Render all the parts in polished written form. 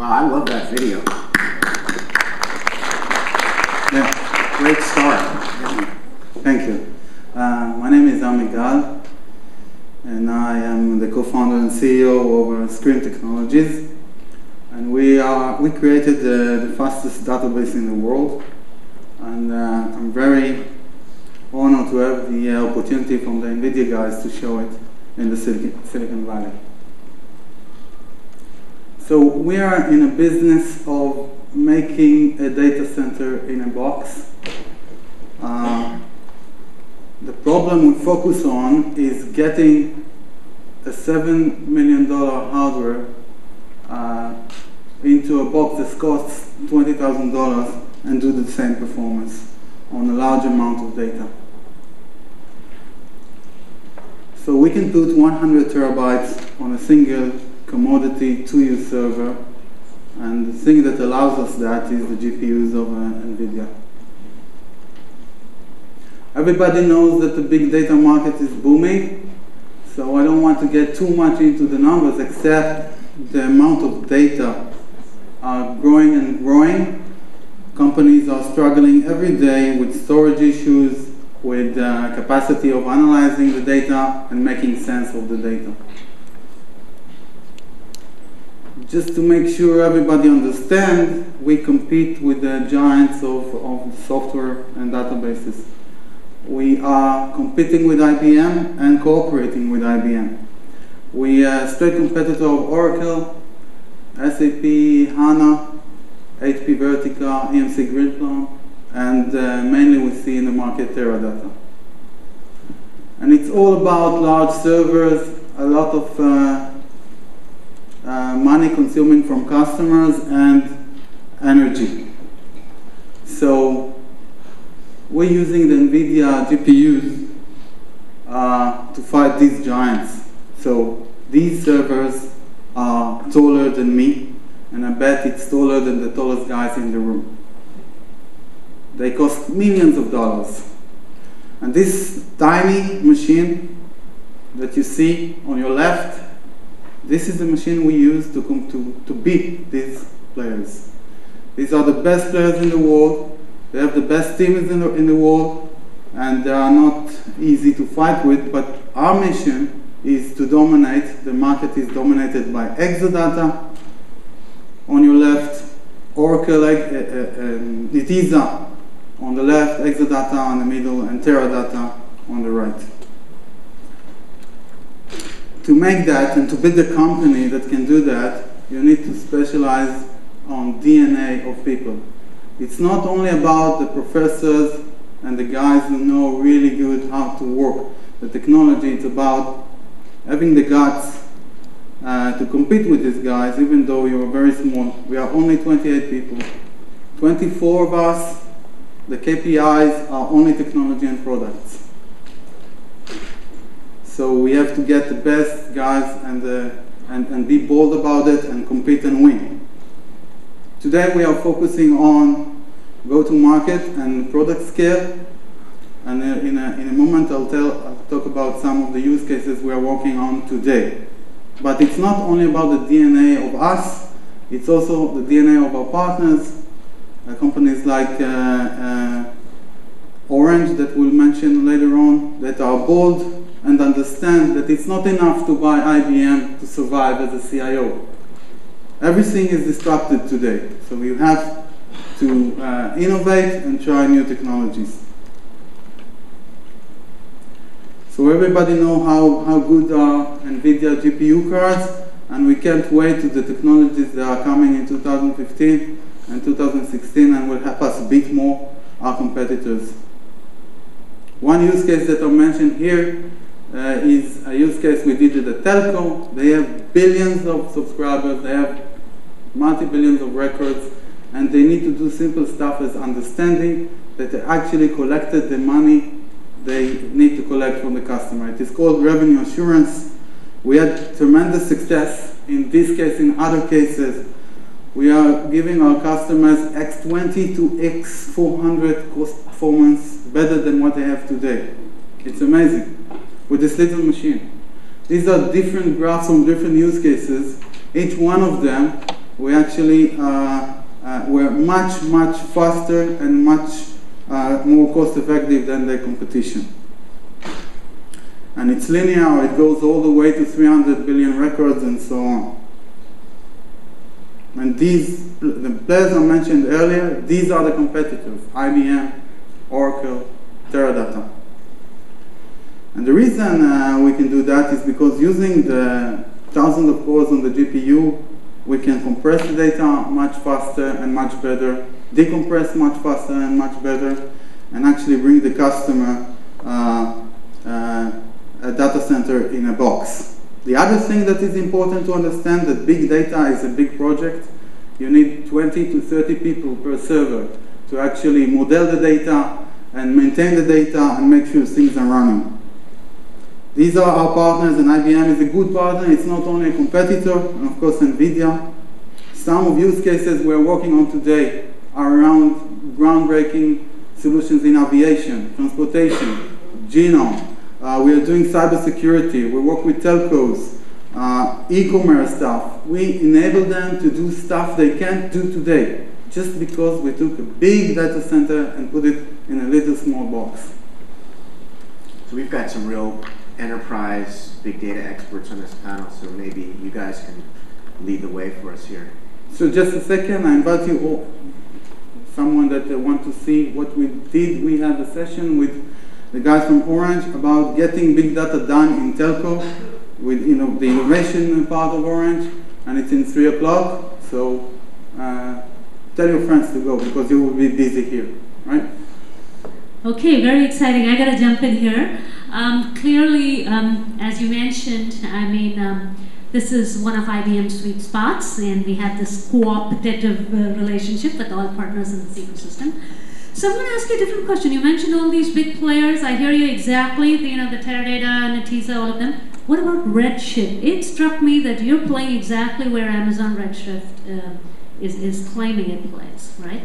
Wow, I love that video. Yeah, great start. Thank you. My name is Amigal, and I am the co-founder and CEO of Sqream Technologies. And we created the fastest database in the world. And I'm very honored to have the opportunity from the NVIDIA guys to show it in the Silicon Valley. So we are in a business of making a data center in a box. The problem we focus on is getting a $7 million hardware into a box that costs $20,000 and do the same performance on a large amount of data. So we can put 100 terabytes on a single commodity 2U server, and the thing that allows us that is the GPUs of NVIDIA. Everybody knows that the big data market is booming, so I don't want to get too much into the numbers, except the amount of data are growing and growing. Companies are struggling every day with storage issues, with capacity of analyzing the data and making sense of the data. Just to make sure everybody understands, we compete with the giants of software and databases. We are competing with IBM and cooperating with IBM. We are a straight competitor of Oracle, SAP, HANA, HP Vertica, EMC Greenplum, and mainly we see in the market Teradata. And it's all about large servers, a lot of money consuming from customers, and energy. So we're using the NVIDIA GPUs to fight these giants. So these servers are taller than me, and I bet it's taller than the tallest guys in the room. They cost millions of dollars. And this tiny machine that you see on your left, this is the machine we use to beat these players. These are the best players in the world. They have the best teams in the world, and they are not easy to fight with, but our mission is to dominate. The market is dominated by Exadata on your left, Oracle, Nitiza on the left, Exadata on the middle, and Teradata on the right. To make that and to build a company that can do that, you need to specialize on DNA of people. It's not only about the professors and the guys who know really good how to work the technology. It's about having the guts to compete with these guys, even though you're very small. We are only 28 people. 24 of us, the KPIs are only technology and products. So we have to get the best guys and be bold about it and compete and win. Today we are focusing on go-to-market and product scale. And in a moment I'll talk about some of the use cases we are working on today. But it's not only about the DNA of us, it's also the DNA of our partners, companies like Orange that we'll mention later on, that are bold and understand that it's not enough to buy IBM to survive as a CIO. Everything is disrupted today, so you have to innovate and try new technologies. So everybody know how good are NVIDIA GPU cards, and we can't wait to the technologies that are coming in 2015 and 2016 and will help us beat more our competitors. One use case that I mentioned here is a use case we did at a telco. They have billions of subscribers, they have multi-billions of records, and they need to do simple stuff as understanding that they actually collected the money they need to collect from the customer. It is called revenue assurance. We had tremendous success in this case. In other cases, we are giving our customers X20 to X400 cost performance better than what they have today. It's amazing with this little machine. These are different graphs from different use cases. Each one of them we actually were much, much faster and much more cost effective than the competition. And it's linear, it goes all the way to 300 billion records and so on. And these, the players I mentioned earlier, these are the competitors, IBM, Oracle, Teradata. And the reason we can do that is because using the thousands of cores on the GPU, we can compress the data much faster and much better, decompress much faster and much better, and actually bring the customer a data center in a box. The other thing that is important to understand that big data is a big project. You need 20 to 30 people per server to actually model the data and maintain the data and make sure things are running. These are our partners, and IBM is a good partner. It's not only a competitor, and of course NVIDIA. Some of use cases we're working on today are around groundbreaking solutions in aviation, transportation, genome. We are doing cybersecurity. We work with telcos, e-commerce stuff. We enable them to do stuff they can't do today, just because we took a big data center and put it in a little small box. So we've got some real enterprise big data experts on this panel, so maybe you guys can lead the way for us here. So just a second, I invite you all, someone that want to see what we did. We had a session with the guys from Orange about getting big data done in telco with the innovation part of Orange, and it's in 3 o'clock, so tell your friends to go because you will be busy here, right? Okay, very exciting. I got to jump in here. Clearly, as you mentioned, I mean, this is one of IBM's sweet spots, and we have this cooperative relationship with all partners in this ecosystem. So I'm going to ask you a different question. You mentioned all these big players. I hear you exactly, the Teradata, Netezza, all of them. What about Redshift? It struck me that you're playing exactly where Amazon Redshift is claiming it plays, right?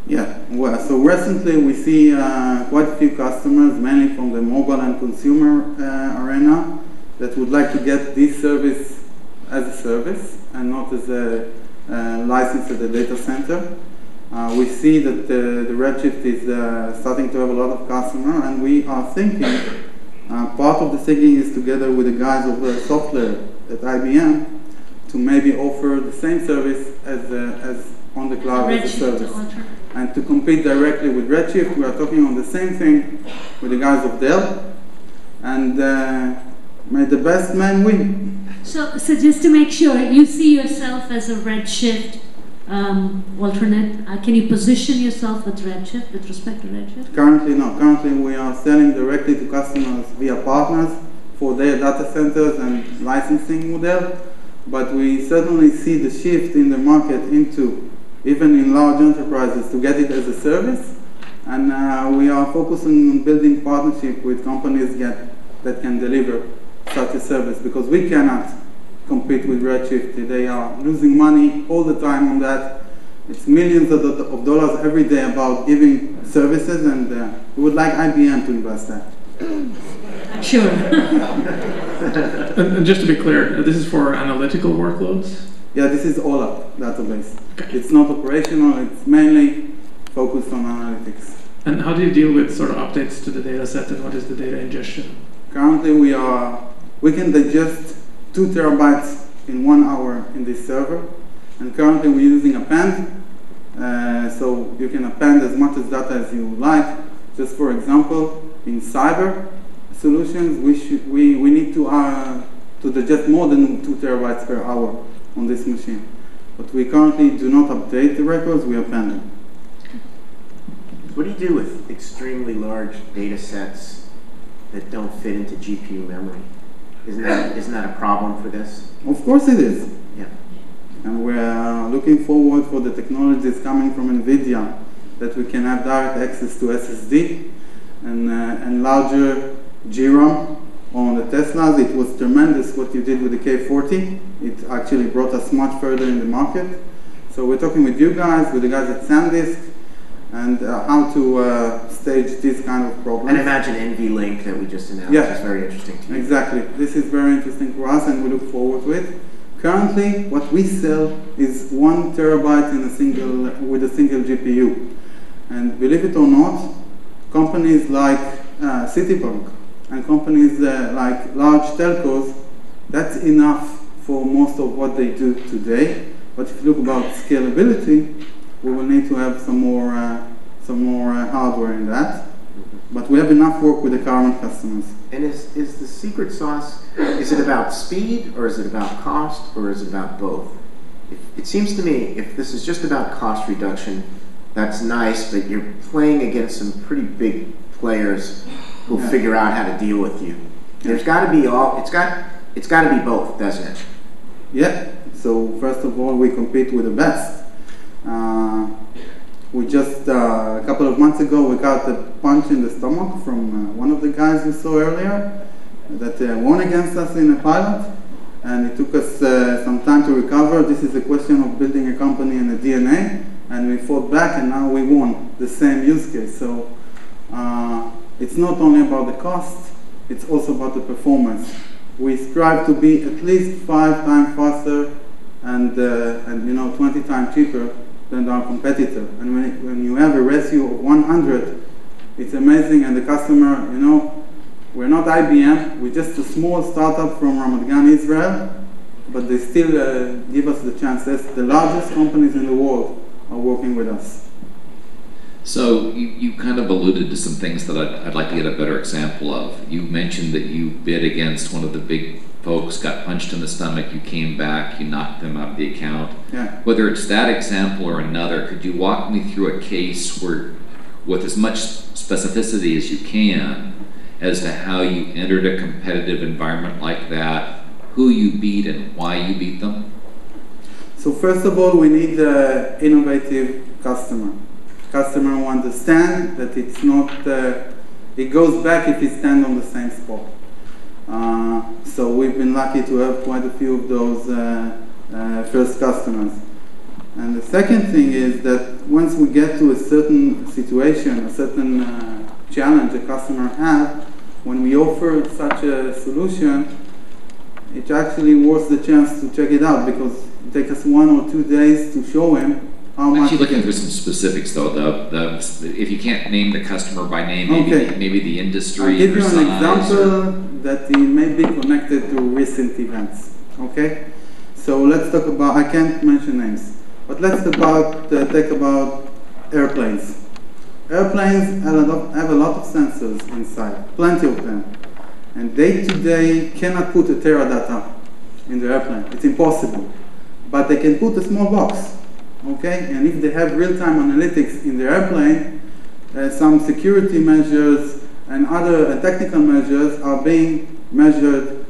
Yeah, well, so recently we see quite a few customers, mainly from the mobile and consumer arena, that would like to get this service as a service and not as a license at the data center. We see that the Redshift is starting to have a lot of customers, and we are thinking, part of the thinking is together with the guys of the software at IBM to maybe offer the same service as on the cloud as a service. And to compete directly with Redshift, we are talking on the same thing with the guys of Dell, and may the best man win. So just to make sure, you see yourself as a Redshift alternate. Can you position yourself with Redshift, with respect to Redshift? Currently, no. Currently, we are selling directly to customers via partners for their data centers and licensing model, but we certainly see the shift in the market into, even in large enterprises, to get it as a service, and we are focusing on building partnership with companies that can deliver such a service, because we cannot compete with Redshift. They are losing money all the time on that. It's millions of dollars every day about giving services, and we would like IBM to invest that. Sure. And just to be clear, this is for analytical workloads? Yeah, this is OLAP database. Okay. It's not operational, it's mainly focused on analytics. And how do you deal with sort of updates to the data set, and what is the data ingestion? Currently we can digest 2 terabytes in 1 hour in this server, and currently we're using append, so you can append as much as data as you like. Just for example, in cyber solutions, we need to digest more than 2 terabytes per hour on this machine. But we currently do not update the records, we append them. What do you do with extremely large data sets that don't fit into GPU memory? Isn't that a problem for this? Of course it is. Yeah. And we're looking forward for the technologies coming from NVIDIA that we can have direct access to SSD and larger GRAM on the Teslas. It was tremendous what you did with the K40. It actually brought us much further in the market. So we're talking with you guys, with the guys at SanDisk, and how to stage this kind of problems. And imagine NVLink that we just announced is very interesting to you. Exactly. This is very interesting for us, and we look forward to it. Currently, what we sell is 1 terabyte with a single GPU. And believe it or not, companies like Citibank and companies like large telcos, that's enough for most of what they do today. But if you look about scalability, we will need to have some more hardware in that. But we have enough work with the current customers. And is the secret sauce, is it about speed, or is it about cost, or is it about both? It seems to me, if this is just about cost reduction, that's nice, but you're playing against some pretty big players who'll figure out how to deal with you. There's got to be it's got to be both, doesn't it? Yeah. So first of all, we compete with the best. We just, a couple of months ago, we got a punch in the stomach from one of the guys we saw earlier that won against us in a pilot, and it took us some time to recover. This is a question of building a company and a DNA, and we fought back, and now we won the same use case. So it's not only about the cost, it's also about the performance. We strive to be at least 5 times faster and 20 times cheaper than our competitor. And when you have a ratio of 100, it's amazing. And the customer, we're not IBM, we're just a small startup from Ramat Gan, Israel, but they still give us the chances. The largest companies in the world are working with us. So you kind of alluded to some things that I'd like to get a better example of. You mentioned that you bid against one of the big folks, got punched in the stomach, you came back, you knocked them out of the account. Yeah. Whether it's that example or another, could you walk me through a case where, with as much specificity as you can, as to how you entered a competitive environment like that, who you beat and why you beat them? So first of all, we need an innovative customer. Customer who understand that it's not, it goes back if you stand on the same spot. So we've been lucky to have quite a few of those first customers. And the second thing is that once we get to a certain situation, a certain challenge a customer has, when we offer such a solution, it's actually worth the chance to check it out, because it takes us 1 or 2 days to show him how much. Actually, looking for some specifics though. If you can't name the customer by name, maybe the industry. I'll give you an example or that it may be connected to recent events. Okay, so let's talk about. I can't mention names, but let's talk about airplanes. Airplanes have a lot of sensors inside, plenty of them, and they today cannot put a teradata in the airplane. It's impossible, but they can put a small box. Okay, and if they have real-time analytics in the airplane, some security measures and other technical measures are being measured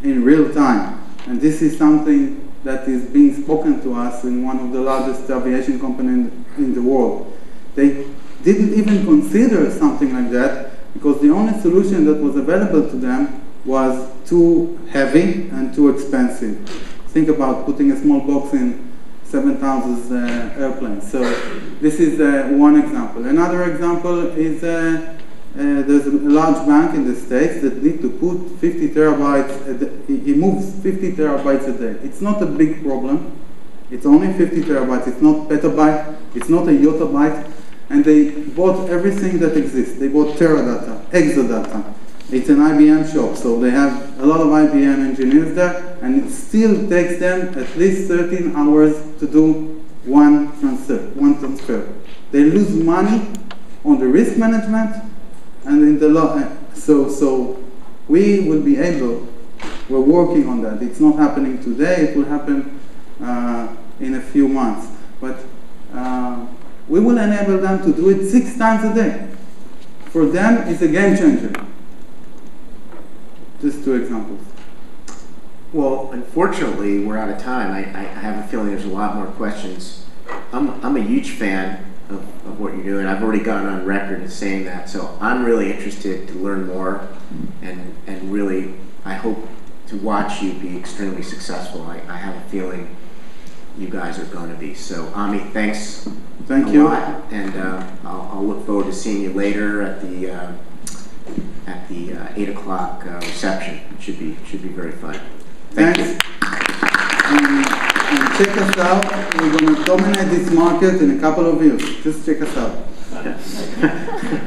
in real time. And this is something that is being spoken to us in one of the largest aviation companies in the world. They didn't even consider something like that because the only solution that was available to them was too heavy and too expensive. Think about putting a small box in 7,000 airplanes. So this is one example. Another example is there's a large bank in the States that need to put 50 terabytes, he moves 50 terabytes a day. It's not a big problem. It's only 50 terabytes. It's not petabyte. It's not a yottabyte. And they bought everything that exists. They bought teradata, exadata. It's an IBM shop, so they have a lot of IBM engineers there, and it still takes them at least 13 hours to do one transfer. They lose money on the risk management and in the so we will be able, we're working on that. It's not happening today, it will happen in a few months. But we will enable them to do it 6 times a day. For them, it's a game changer. Just 2 examples. Well, unfortunately, we're out of time. I have a feeling there's a lot more questions. I'm a huge fan of what you're doing. I've already gotten on record as saying that. So I'm really interested to learn more, and really, I hope to watch you be extremely successful. I have a feeling you guys are going to be. So, Ami, thanks a lot, and I'll look forward to seeing you later at the 8 o'clock reception. It should be very fun. Thank you. and check us out. We're going to dominate this market in a couple of years. Just check us out.